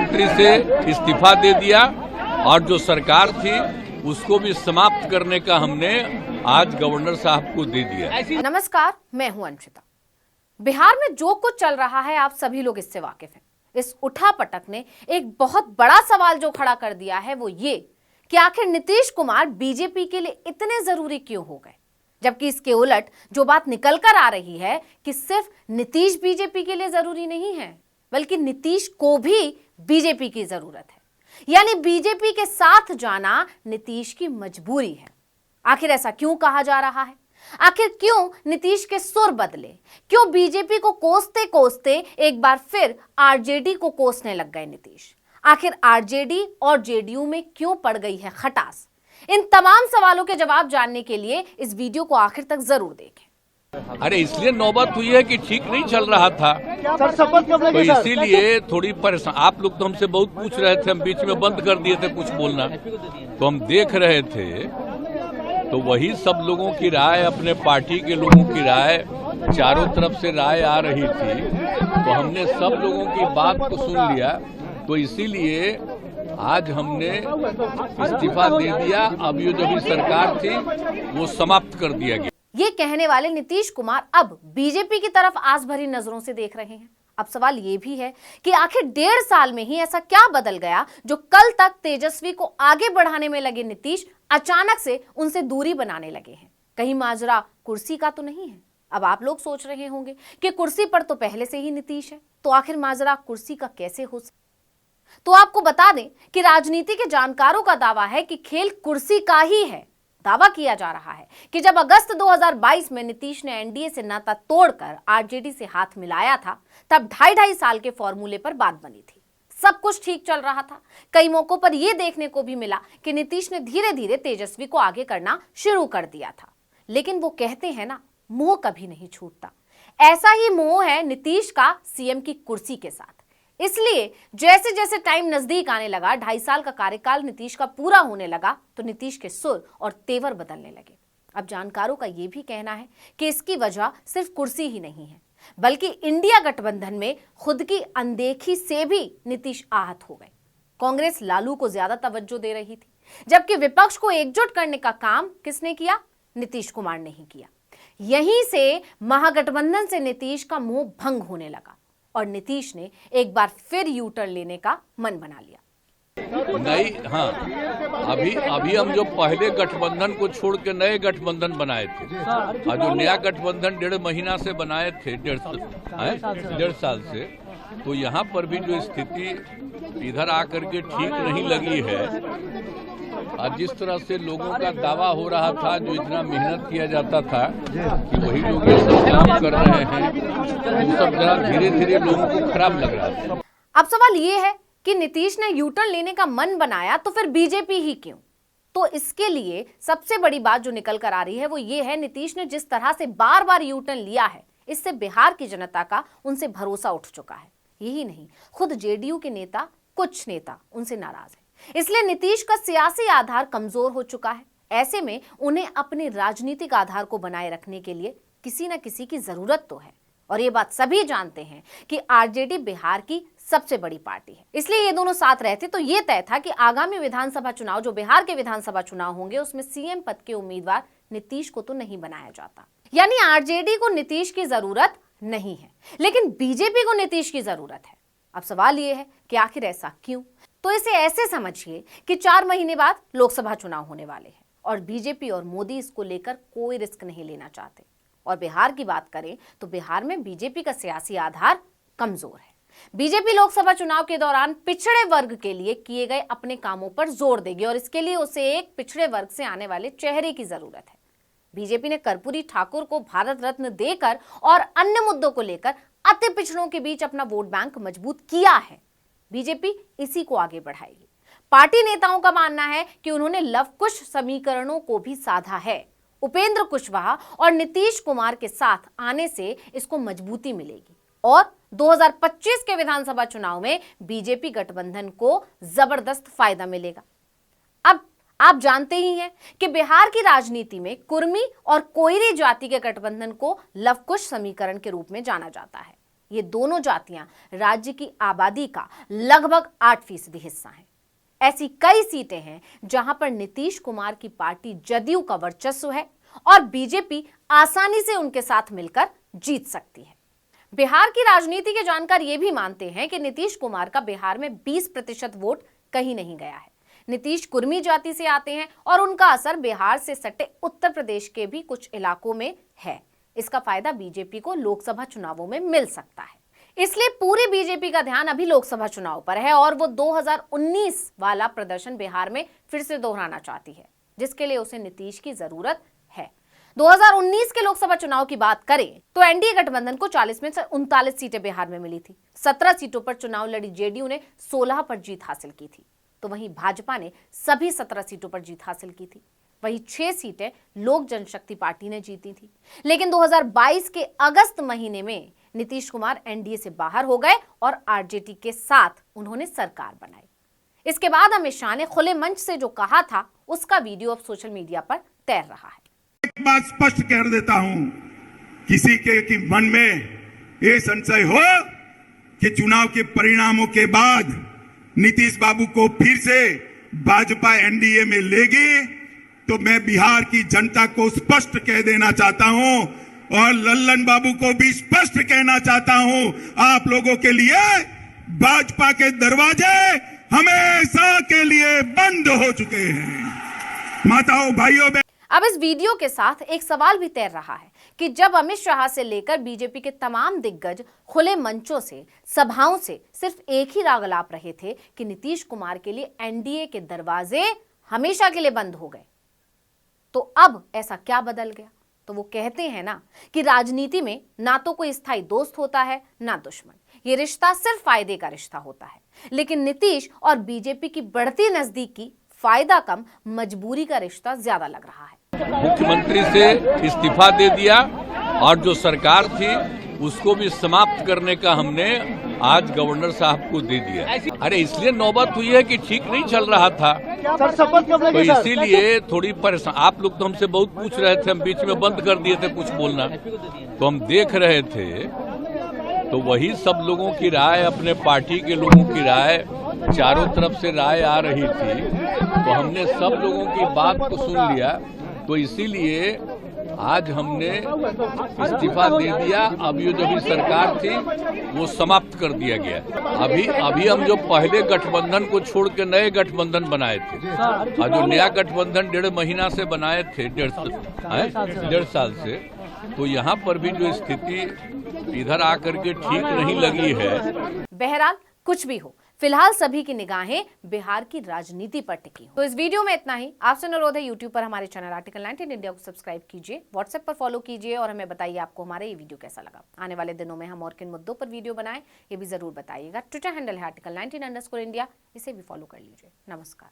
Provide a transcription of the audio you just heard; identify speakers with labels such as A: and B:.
A: मुख्यमंत्री से इस्तीफा दे दिया और जो सरकार थी उसको भी समाप्त करने का हमने आज गवर्नर साहब को दे दिया।
B: नमस्कार, मैं हूं अंशिता। बिहार में जो कुछ चल रहा है आप सभी लोग इससे वाकिफ हैं। इस उठापटक ने एक बहुत बड़ा सवाल जो खड़ा कर दिया है वो ये कि आखिर नीतीश कुमार बीजेपी के लिए इतने जरूरी क्यों हो गए, जबकि इसके उलट जो बात निकल कर आ रही है कि सिर्फ नीतीश बीजेपी के लिए जरूरी नहीं है बल्कि नीतीश को भी बीजेपी की जरूरत है, यानी बीजेपी के साथ जाना नीतीश की मजबूरी है। आखिर ऐसा क्यों कहा जा रहा है? आखिर क्यों नीतीश के सुर बदले? क्यों बीजेपी को कोसते कोसते एक बार फिर आरजेडी को कोसने लग गए नीतीश? आखिर आरजेडी और जेडीयू में क्यों पड़ गई है खटास? इन तमाम सवालों के जवाब जानने के लिए इस वीडियो को आखिर तक जरूर देखें।
A: अरे इसलिए नौबत हुई है कि ठीक नहीं चल रहा था, तो इसीलिए थोड़ी परेशान। आप लोग तो हमसे बहुत पूछ रहे थे, हम बीच में बंद कर दिए थे कुछ बोलना, तो हम देख रहे थे तो वही सब लोगों की राय, अपने पार्टी के लोगों की राय, चारों तरफ से राय आ रही थी, तो हमने सब लोगों की बात को सुन लिया, तो इसीलिए आज हमने इस्तीफा दे दिया। अब ये जो भी सरकार थी वो समाप्त कर दिया गया।
B: ये कहने वाले नीतीश कुमार अब बीजेपी की तरफ आस भरी नजरों से देख रहे हैं। अब सवाल ये भी है कि आखिर 1.5 साल में ही ऐसा क्या बदल गया जो कल तक तेजस्वी को आगे बढ़ाने में लगे नीतीश अचानक से उनसे दूरी बनाने लगे हैं। कहीं माजरा कुर्सी का तो नहीं है? अब आप लोग सोच रहे होंगे कि कुर्सी पर तो पहले से ही नीतीश है, तो आखिर माजरा कुर्सी का कैसे हो सकता? तो आपको बता दें कि राजनीति के जानकारों का दावा है कि खेल कुर्सी का ही है। दावा किया जा रहा है कि जब अगस्त 2022 में नीतीश ने एनडीए से नाता तोड़कर आरजेडी से हाथ मिलाया था, तब 2.5 साल के फॉर्मूले पर बात बनी थी। सब कुछ ठीक चल रहा था। कई मौकों पर यह देखने को भी मिला कि नीतीश ने धीरे धीरे तेजस्वी को आगे करना शुरू कर दिया था। लेकिन वो कहते हैं ना, मोह कभी नहीं छूटता। ऐसा ही मोह है नीतीश का सीएम की कुर्सी के साथ। इसलिए जैसे जैसे टाइम नजदीक आने लगा, 2.5 साल का कार्यकाल नीतीश का पूरा होने लगा, तो नीतीश के सुर और तेवर बदलने लगे। अब जानकारों का यह भी कहना है कि इसकी वजह सिर्फ कुर्सी ही नहीं है, बल्कि इंडिया गठबंधन में खुद की अनदेखी से भी नीतीश आहत हो गए। कांग्रेस लालू को ज्यादा तवज्जो दे रही थी, जबकि विपक्ष को एकजुट करने का काम किसने किया? नीतीश कुमार ने ही किया। यहीं से महागठबंधन से नीतीश का मोह भंग होने लगा और नीतीश ने एक बार फिर यू टर्न लेने का मन बना लिया।
A: नहीं, हाँ, अभी हम जो पहले गठबंधन को छोड़ के नए गठबंधन बनाए थे, और जो नया गठबंधन 1.5 महीना से बनाए थे, 1.5 साल से, तो यहाँ पर भी जो स्थिति इधर आकर के ठीक नहीं लगी है, और जिस तरह से लोगों का दावा हो रहा था, जो इतना मेहनत किया जाता था कि वही लोग ये सब काम कर रहे हैं, वो सब जरा धीरे धीरे लोगों को खराब लग रहा था।
B: अब सवाल ये है कि नीतीश ने यू टर्न लेने का मन बनाया तो फिर बीजेपी ही क्यों? तो इसके लिए सबसे बड़ी बात जो निकल कर आ रही है वो ये है, नीतीश ने जिस तरह से बार बार यू टर्न लिया है, इससे बिहार की जनता का उनसे भरोसा उठ चुका है। यही नहीं, खुद जेडीयू के नेता, कुछ नेता उनसे नाराज हैं। इसलिए नीतीश का सियासी आधार कमजोर हो चुका है। ऐसे में उन्हें अपने राजनीतिक आधार को बनाए रखने के लिए किसी न किसी की जरूरत तो है, और ये बात सभी जानते हैं कि आरजेडी बिहार की सबसे बड़ी पार्टी है। इसलिए ये दोनों साथ रहते तो ये तय था कि आगामी विधानसभा चुनाव, जो बिहार के विधानसभा चुनाव होंगे, उसमें सीएम पद के उम्मीदवार नीतीश को तो नहीं बनाया जाता। यानी आरजेडी को नीतीश की जरूरत नहीं है, लेकिन बीजेपी को नीतीश की जरूरत है। अब सवाल ये है कि आखिर ऐसा क्यों? तो इसे ऐसे समझिए कि 4 महीने बाद लोकसभा चुनाव होने वाले हैं और बीजेपी और मोदी इसको लेकर कोई रिस्क नहीं लेना चाहते। और बिहार की बात करें तो बिहार में बीजेपी का सियासी आधार कमजोर है। बीजेपी लोकसभा चुनाव के दौरान पिछड़े वर्ग के लिए किए गए अपने कामों पर जोर देगी और इसके लिए उसे एक पिछड़े वर्ग से आने वाले चेहरे की जरूरत है। बीजेपी ने कर्पूरी ठाकुर को भारत रत्न देकर और अन्य मुद्दों को लेकर अति पिछड़ों के बीच अपना वोट बैंक मजबूत किया है। बीजेपी इसी को आगे बढ़ाएगी। पार्टी नेताओं का मानना है कि उन्होंने लवकुश समीकरणों को भी साधा है। उपेंद्र कुशवाहा और नीतीश कुमार के साथ आने से इसको मजबूती मिलेगी और 2025 के विधानसभा चुनाव में बीजेपी गठबंधन को जबरदस्त फायदा मिलेगा। अब आप जानते ही हैं कि बिहार की राजनीति में कुर्मी और कोयरी जाति के गठबंधन को लवकुश समीकरण के रूप में जाना जाता है। ये दोनों जातियां राज्य की आबादी का लगभग 8% हिस्सा हैं। ऐसी कई सीटें हैं जहां पर नीतीश कुमार की पार्टी जदयू का वर्चस्व है और बीजेपी आसानी से उनके साथ मिलकर जीत सकती है। बिहार की राजनीति के जानकार ये भी मानते हैं कि नीतीश कुमार का बिहार में 20% वोट कहीं नहीं गया है। नीतीश कुर्मी जाति से आते हैं और उनका असर बिहार से सटे उत्तर प्रदेश के भी कुछ इलाकों में है। इसका फायदा बीजेपी को लोकसभा चुनावों में मिल सकता है। इसलिए पूरी बीजेपी का ध्यान अभी लोकसभा चुनाव पर है और वो 2019 वाला प्रदर्शन बिहार में फिर से दोहराना चाहती है, जिसके लिए उसे नीतीश की जरूरत है। 2019 के लोकसभा चुनाव की बात करें तो एनडीए गठबंधन को 40 में से 39 सीटें बिहार में मिली थी। 17 सीटों पर चुनाव लड़ी जेडीयू ने 16 पर जीत हासिल की थी, तो वहीं भाजपा ने सभी 17 सीटों पर जीत हासिल की थी। वहीं 6 सीटें लोक जनशक्ति पार्टी ने जीती थी। लेकिन 2022 के अगस्त महीने में नीतीश कुमार एनडीए से बाहर हो गए और आरजेडी के साथ उन्होंने सरकार बनाई। इसके बाद अमित शाह ने खुले मंच से जो कहा था उसका वीडियो अब सोशल मीडिया पर तैर रहा है।
C: एक बात स्पष्ट कर देता हूं, किसी के मन में ये संशय हो कि चुनाव के परिणामों के बाद नीतीश बाबू को फिर से भाजपा एनडीए में लेगी, तो मैं बिहार की जनता को स्पष्ट कह देना चाहता हूं और लल्लन बाबू को भी स्पष्ट कहना चाहता हूं, आप लोगों के लिए भाजपा के दरवाजे हमेशा के लिए बंद हो चुके हैं। माताओं, भाइयों,
B: अब इस वीडियो के साथ एक सवाल भी तैर रहा है कि जब अमित शाह से लेकर बीजेपी के तमाम दिग्गज खुले मंचों से, सभाओं से सिर्फ एक ही राग अलाप रहे थे कि नीतीश कुमार के लिए एनडीए के दरवाजे हमेशा के लिए बंद हो गए, तो अब ऐसा क्या बदल गया? तो वो कहते हैं ना कि राजनीति में ना तो कोई स्थायी दोस्त होता है ना दुश्मन, ये रिश्ता सिर्फ फायदे का रिश्ता होता है। लेकिन नीतीश और बीजेपी की बढ़ती नजदीकी फायदा कम, मजबूरी का रिश्ता ज्यादा लग रहा है।
A: मुख्यमंत्री से इस्तीफा दे दिया और जो सरकार थी उसको भी समाप्त करने का हमने आज गवर्नर साहब को दे दिया। अरे इसलिए नौबत हुई है कि ठीक नहीं चल रहा था, तो इसीलिए थोड़ी परेशान। आप लोग तो हमसे बहुत पूछ रहे थे, हम बीच में बंद कर दिए थे कुछ बोलना, तो हम देख रहे थे, तो वही सब लोगों की राय, अपने पार्टी के लोगों की राय, चारों तरफ से राय आ रही थी, तो हमने सब लोगों की बात को सुन लिया, तो इसीलिए आज हमने इस्तीफा दे दिया। अब ये जो भी सरकार थी वो समाप्त कर दिया गया। अभी हम जो पहले गठबंधन को छोड़ के नए गठबंधन बनाए थे, और जो नया गठबंधन 1.5 महीना से बनाए थे, 1.5 साल से, तो यहाँ पर भी जो स्थिति इधर आकर के ठीक नहीं लगी है।
B: बहरहाल कुछ भी हो, फिलहाल सभी की निगाहें बिहार की राजनीति पर टिकी हो। तो इस वीडियो में इतना ही। आपसे अनुरोध है, यूट्यूब पर हमारे चैनल आर्टिकल 19 इंडिया को सब्सक्राइब कीजिए, व्हाट्सएप पर फॉलो कीजिए और हमें बताइए आपको हमारा ये वीडियो कैसा लगा। आने वाले दिनों में हम और किन मुद्दों पर वीडियो बनाएं ये भी जरूर बताइएगा। ट्विटर हैंडल है article19_India, इसे भी फॉलो कर लीजिए। नमस्कार।